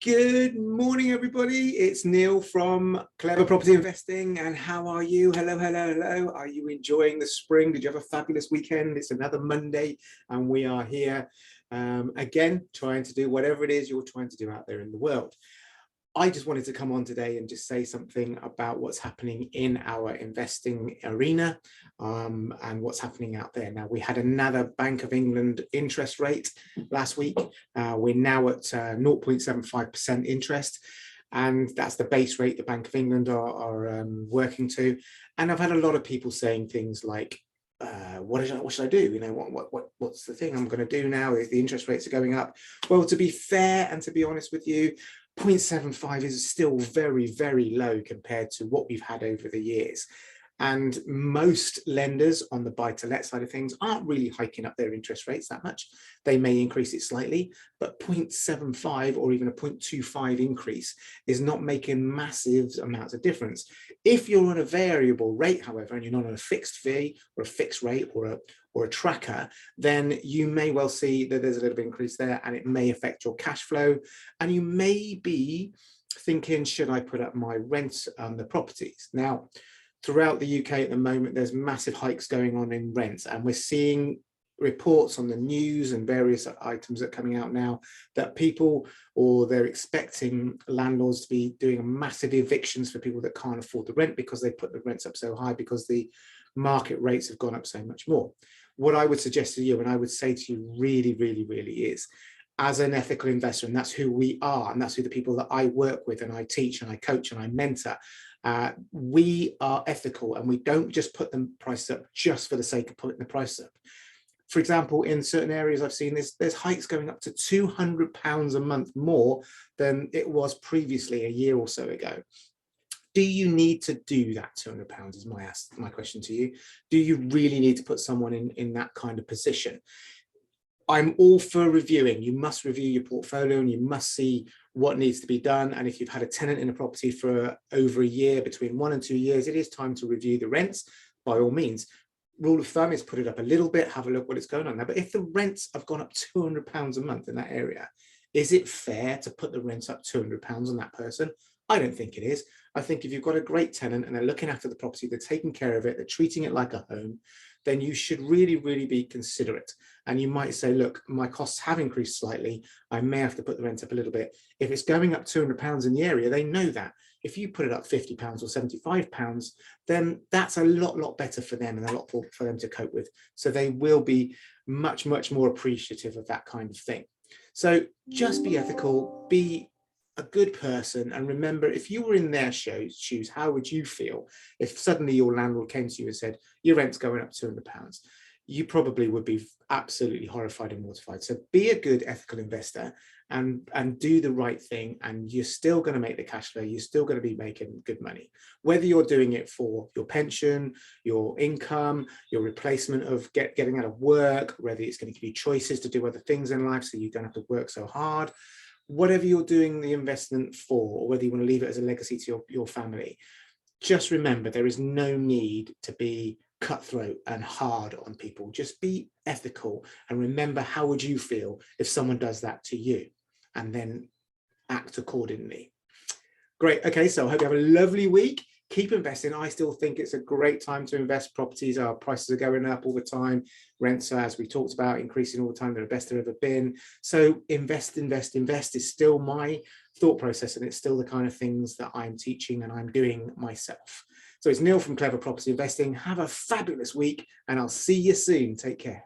Good morning, everybody. It's Neil from Clever Property Investing. And how are you? Hello, hello, hello. Are you enjoying the spring? Did you have a fabulous weekend? It's another Monday, and we are here again, trying to do whatever it is you're trying to do out there in the world. I just wanted to come on today and just say something about what's happening in our investing arena and what's happening out there. Now, we had another Bank of England interest rate last week. We're now at 0.75% interest. And that's the base rate the Bank of England are working to. And I've had a lot of people saying things like, what should I do? You know, what's the thing I'm going to do now? The interest rates are going up. Well, to be fair and to be honest with you, 0.75 is still very, very low compared to what we've had over the years. And most lenders on the buy-to-let side of things aren't really hiking up their interest rates that much. They may increase it slightly, but 0.75 or even a 0.25 increase is not making massive amounts of difference. If you're on a variable rate, however, and you're not on a fixed fee or a fixed rate or a tracker, then you may well see that there's a little bit of increase there, and it may affect your cash flow. And you may be thinking, should I put up my rent on the properties? Now, throughout the UK at the moment, there's massive hikes going on in rents, and we're seeing reports on the news and various items that are coming out now that people, or they're expecting landlords to be doing massive evictions for people that can't afford the rent because they put the rents up so high because the market rates have gone up so much more. What I would suggest to you, and I would say to you really, really, really is, as an ethical investor, and that's who we are, and that's who the people that I work with and I teach and I coach and I mentor, we are ethical, and we don't just put the price up just for the sake of putting the price up. For example, in certain areas I've seen there's hikes going up to £200 a month more than it was previously a year or so ago. Do you need to do that £200 is my question to you? Do you really need to put someone in that kind of position? I'm all for reviewing. You must review your portfolio and you must see what needs to be done. And if you've had a tenant in a property for over a year, between 1 and 2 years, it is time to review the rents by all means. Rule of thumb is put it up a little bit, have a look what is going on there. But if the rents have gone up £200 a month in that area, is it fair to put the rents up £200 on that person? I don't think it is. I think if you've got a great tenant and they're looking after the property, they're taking care of it, they're treating it like a home, then you should really, really be considerate. And you might say, look, my costs have increased slightly. I may have to put the rent up a little bit. If it's going up £200 in the area, they know that. If you put it up £50 or £75, then that's a lot better for them and a lot for them to cope with. So they will be much more appreciative of that kind of thing. So just be ethical, be a good person, and remember, if you were in their shoes, how would you feel if suddenly your landlord came to you and said your rent's going up £200? You probably would be absolutely horrified and mortified. So be a good ethical investor and do the right thing, and you're still going to make the cash flow. You're still going to be making good money, whether you're doing it for your pension, your income, your replacement of getting out of work, whether it's going to give you choices to do other things in life so you don't have to work so hard. Whatever you're doing the investment for, or whether you want to leave it as a legacy to your family, just remember there is no need to be cutthroat and hard on people. Just be ethical and remember, how would you feel if someone does that to you, and then act accordingly. Great. Okay, so I hope you have a lovely week. Keep investing. I still think it's a great time to invest. Properties, our prices are going up all the time. Rents, as we talked about, increasing all the time. They're the best they've ever been. So invest is still my thought process, and it's still the kind of things that I'm teaching and I'm doing myself. So it's Neil from Clever Property Investing. Have a fabulous week, and I'll see you soon. Take care.